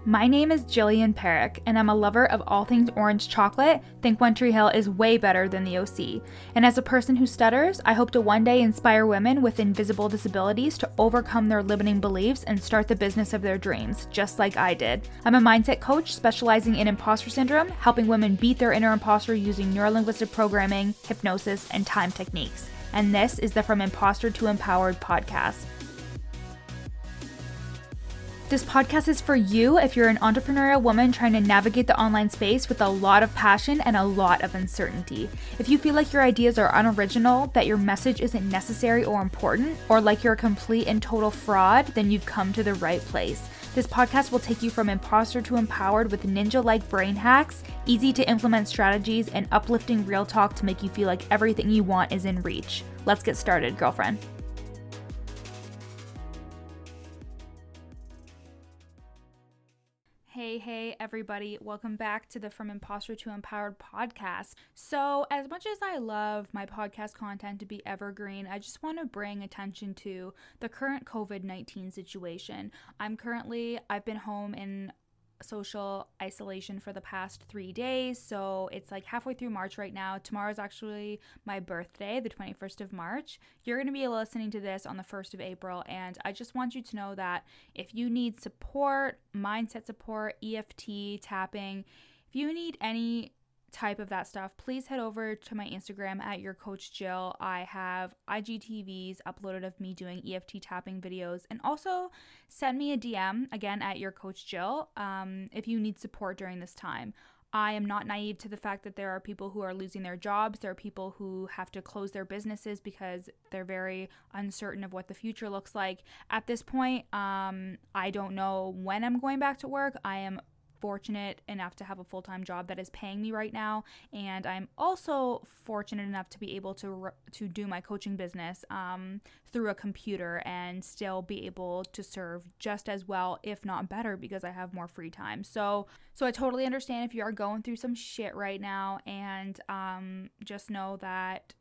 My name is Jillian Perrick, and I'm a lover of all things orange chocolate. Think One Tree Hill is way better than the OC. And as a person who stutters, I hope to one day inspire women with invisible disabilities to overcome their limiting beliefs and start the business of their dreams, just like I did. I'm a mindset coach specializing in imposter syndrome, helping women beat their inner imposter using neurolinguistic programming, hypnosis, and time techniques. And this is the From Imposter to Empowered podcast. This podcast is for you if you're an entrepreneurial woman trying to navigate the online space with a lot of passion and a lot of uncertainty. If you feel like your ideas are unoriginal, that your message isn't necessary or important, or like you're a complete and total fraud, then you've come to the right place. This podcast will take you from imposter to empowered with ninja-like brain hacks, easy to implement strategies, and uplifting real talk to make you feel like everything you want is in reach. Let's get started, girlfriend. Hey everybody, welcome back to the From Imposter to Empowered podcast. So as much as I love my podcast content to be evergreen, I just want to bring attention to the current COVID-19 situation. I've been home in social isolation for the past 3 days, so it's like halfway through March right now. Tomorrow's actually my birthday, the 21st of March. You're going to be listening to this on the 1st of April, and I just want you to know that if you need support, mindset support, EFT, tapping, if you need any type of that stuff, please head over to my Instagram at your coach Jill. I have IGTVs uploaded of me doing EFT tapping videos, and also send me a DM again at your coach Jill if you need support during this time. I am not naive to the fact that there are people who are losing their jobs. There are people who have to close their businesses because they're very uncertain of what the future looks like. At this point, I don't know when I'm going back to work. I am fortunate enough to have a full-time job that is paying me right now, and I'm also fortunate enough to be able to do my coaching business through a computer and still be able to serve just as well, if not better, because I have more free time. So I totally understand if you are going through some shit right now, and just know that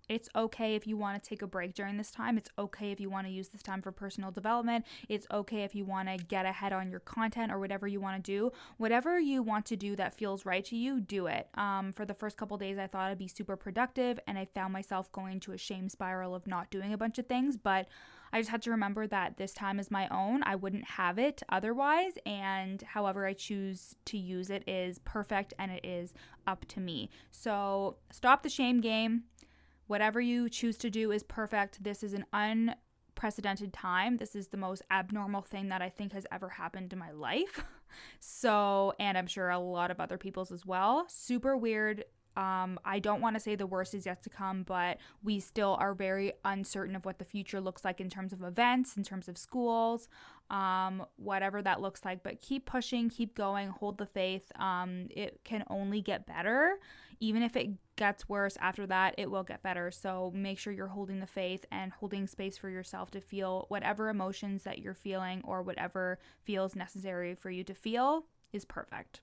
it's okay if you want to take a break during this time. It's okay if you want to use this time for personal development. It's okay if you want to get ahead on your content or whatever you want to do. Whatever you want to do that feels right to you, do it. For the first couple days, I thought I'd be super productive, and I found myself going to a shame spiral of not doing a bunch of things, but I just had to remember that this time is my own. I wouldn't have it otherwise, and however I choose to use it is perfect, and it is up to me. So stop the shame game. Whatever you choose to do is perfect. This is an unprecedented time. This is the most abnormal thing that I think has ever happened in my life. And I'm sure a lot of other people's as well. Super weird. I don't want to say the worst is yet to come, but we still are very uncertain of what the future looks like in terms of events, in terms of schools, whatever that looks like. But keep pushing, keep going, hold the faith. It can only get better. Even if it gets worse after that, it will get better. So make sure you're holding the faith and holding space for yourself to feel whatever emotions that you're feeling, or whatever feels necessary for you to feel is perfect.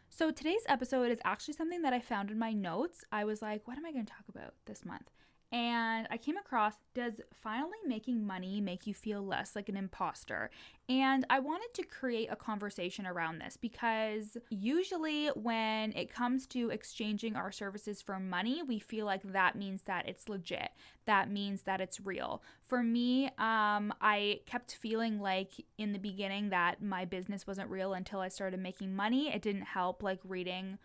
So today's episode is actually something that I found in my notes. I was like, what am I going to talk about this month? And I came across, does finally making money make you feel less like an imposter? And I wanted to create a conversation around this, because usually when it comes to exchanging our services for money, we feel like that means that it's legit. That means that it's real. For me, I kept feeling like in the beginning that my business wasn't real until I started making money. It didn't help, like reading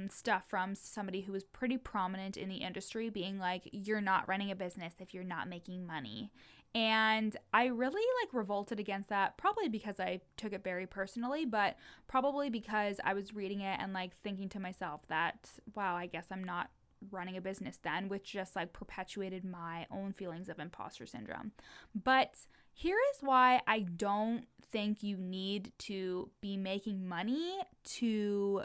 stuff from somebody who was pretty prominent in the industry being like, you're not running a business if you're not making money. And I really revolted against that, probably because I took it very personally, but probably because I was reading it and thinking to myself that, wow, I guess I'm not running a business then, which just perpetuated my own feelings of imposter syndrome. But here is why I don't think you need to be making money to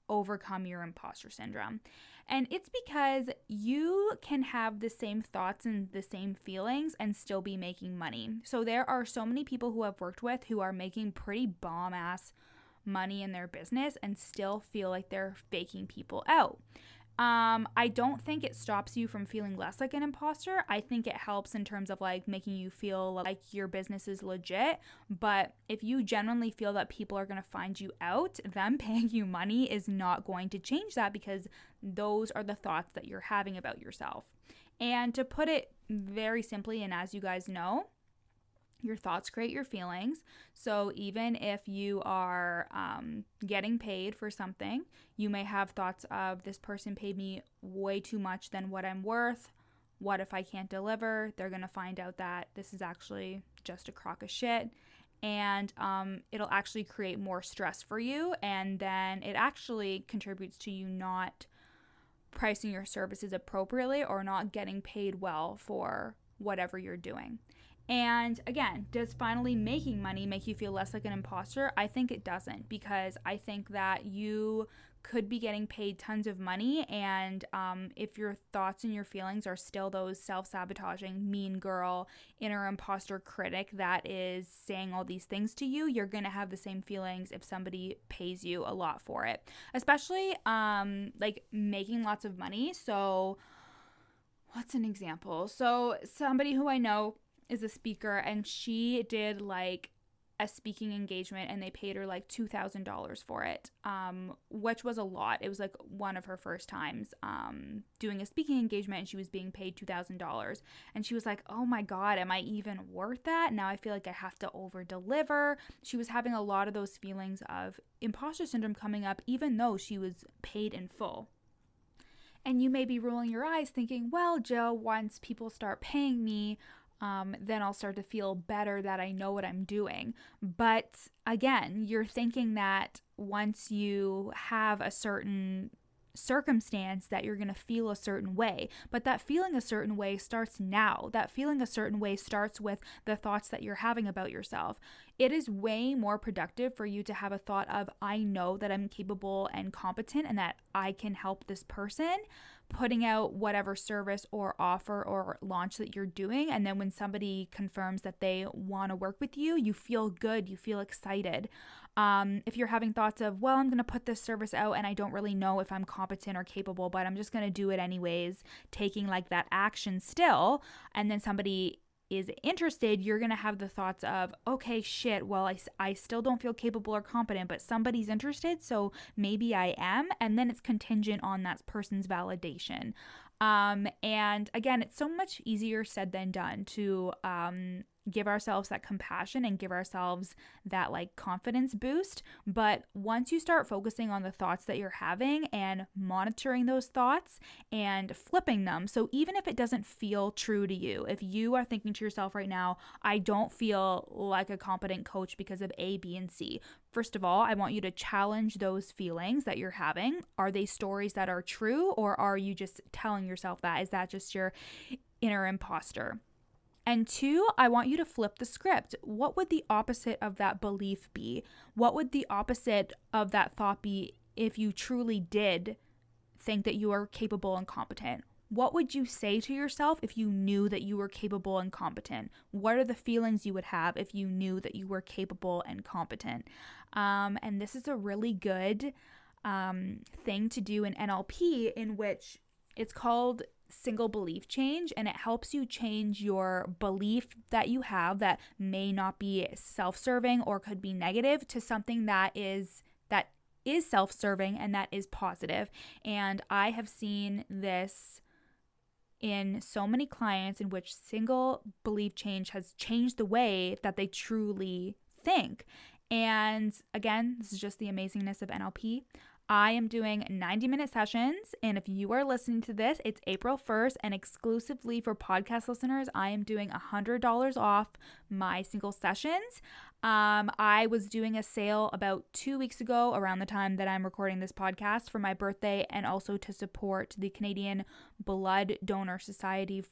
overcome your imposter syndrome. And it's because you can have the same thoughts and the same feelings and still be making money. So there are so many people who I've worked with who are making pretty bomb ass money in their business and still feel like they're faking people out. I don't think it stops you from feeling less like an imposter. I think it helps in terms of like making you feel like your business is legit. But if you genuinely feel that people are going to find you out, them paying you money is not going to change that, because those are the thoughts that you're having about yourself. And to put it very simply, and as you guys know, your thoughts create your feelings. So even if you are getting paid for something, you may have thoughts of, this person paid me way too much than what I'm worth. What if I can't deliver? They're going to find out that this is actually just a crock of shit. And it'll actually create more stress for you. And then it actually contributes to you not pricing your services appropriately or not getting paid well for whatever you're doing. And again, does finally making money make you feel less like an imposter? I think it doesn't, because I think that you could be getting paid tons of money, and if your thoughts and your feelings are still those self-sabotaging, mean girl, inner imposter critic that is saying all these things to you, you're going to have the same feelings if somebody pays you a lot for it, especially like making lots of money. So what's an example? So somebody who I know is a speaker, and she did like a speaking engagement and they paid her like $2,000 for it, which was a lot. It was like one of her first times doing a speaking engagement, and she was being paid $2,000. And she was like, oh my God, am I even worth that? Now I feel like I have to over deliver. She was having a lot of those feelings of imposter syndrome coming up, even though she was paid in full. And you may be rolling your eyes thinking, well, Joe, once people start paying me, then I'll start to feel better that I know what I'm doing. But again, you're thinking that once you have a certain circumstance that you're going to feel a certain way. But that feeling a certain way starts now. That feeling a certain way starts with the thoughts that you're having about yourself. It is way more productive for you to have a thought of, I know that I'm capable and competent and that I can help this person, putting out whatever service or offer or launch that you're doing. And then when somebody confirms that they want to work with you, you feel good, you feel excited. If you're having thoughts of, well, I'm going to put this service out and I don't really know if I'm competent or capable, but I'm just going to do it anyways, taking like that action still, and then somebody is interested, you're going to have the thoughts of, okay, shit, well, I still don't feel capable or competent, but somebody's interested, so maybe I am. And then it's contingent on that person's validation. And again, it's so much easier said than done to give ourselves that compassion and give ourselves that like confidence boost. But once you start focusing on the thoughts that you're having and monitoring those thoughts and flipping them, so even if it doesn't feel true to you, if you are thinking to yourself right now, I don't feel like a competent coach because of A, B, and C. First of all, I want you to challenge those feelings that you're having. Are they stories that are true, or are you just telling yourself that? Is that just your inner imposter? And two, I want you to flip the script. What would the opposite of that belief be? What would the opposite of that thought be if you truly did think that you are capable and competent? What would you say to yourself if you knew that you were capable and competent? What are the feelings you would have if you knew that you were capable and competent? And this is a really good thing to do in NLP, in which it's called single belief change, and it helps you change your belief that you have that may not be self-serving or could be negative to something that is self-serving and that is positive. And I have seen this in so many clients in which single belief change has changed the way that they truly think. And again, this is just the amazingness of NLP. I am doing 90-minute sessions, and if you are listening to this, it's April 1st, and exclusively for podcast listeners, I am doing $100 off my single sessions. I was doing a sale about 2 weeks ago, around the time that I'm recording this podcast, for my birthday, and also to support the Canadian Blood Donor Society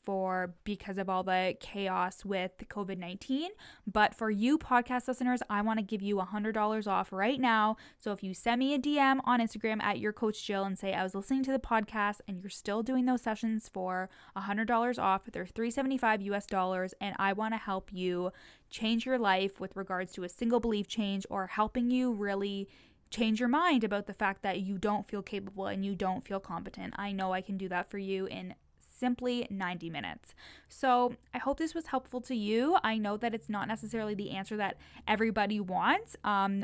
because of all the chaos with COVID-19. But for you podcast listeners, I want to give you $100 off right now. So if you send me a DM on Instagram at your coach Jill and say I was listening to the podcast and you're still doing those sessions for $100 off, they're $375 US, and I want to help you change your life with regards to a single belief change, or helping you really change your mind about the fact that you don't feel capable and you don't feel competent. I know I can do that for you in simply 90 minutes. So I hope this was helpful to you. I know that it's not necessarily the answer that everybody wants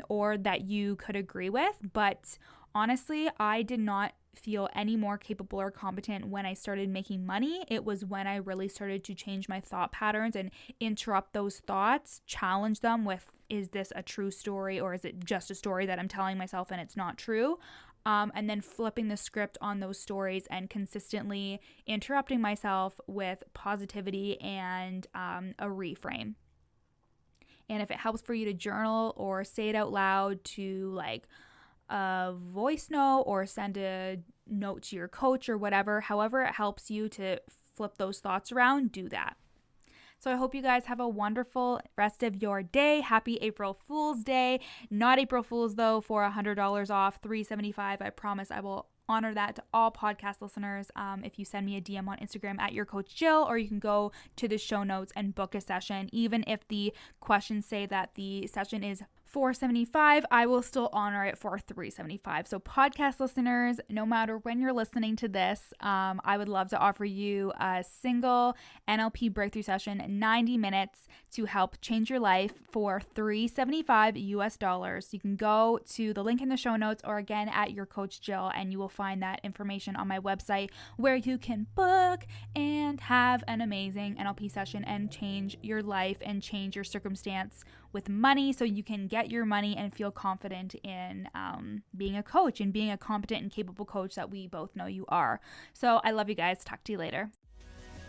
or that you could agree with, but honestly, I did not feel any more capable or competent when I started making money. It was when I really started to change my thought patterns and interrupt those thoughts, challenge them with, is this a true story or is it just a story that I'm telling myself and it's not true? And then flipping the script on those stories and consistently interrupting myself with positivity and a reframe. And if it helps for you to journal or say it out loud to like a voice note or send a note to your coach or whatever, however it helps you to flip those thoughts around, do that. So I hope you guys have a wonderful rest of your day. Happy April Fool's Day. Not April Fool's though, for $100 off, $375. I promise I will honor that to all podcast listeners. If you send me a DM on Instagram at your coach Jill, or you can go to the show notes and book a session. Even if the questions say that the session is $475, I will still honor it for $375. So podcast listeners, no matter when you're listening to this, I would love to offer you a single NLP breakthrough session, 90 minutes to help change your life for $375 US. You can go to the link in the show notes or again at your coach Jill, and you will find that information on my website where you can book and have an amazing NLP session and change your life and change your circumstance with money so you can get your money and feel confident in being a coach and being a competent and capable coach that we both know you are. So I love you guys. Talk to you later.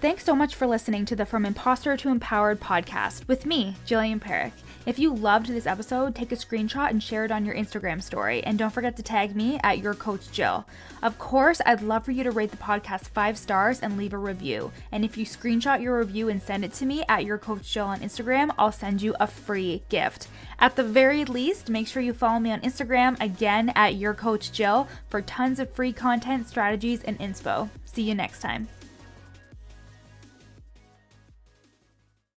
Thanks so much for listening to the From Imposter to Empowered podcast with me, Jillian Perrick. If you loved this episode, take a screenshot and share it on your Instagram story. And don't forget to tag me at your coach Jill. Of course, I'd love for you to rate the podcast 5 stars and leave a review. And if you screenshot your review and send it to me at your coach Jill on Instagram, I'll send you a free gift. At the very least, make sure you follow me on Instagram, again at your coach Jill, for tons of free content, strategies, and inspo. See you next time.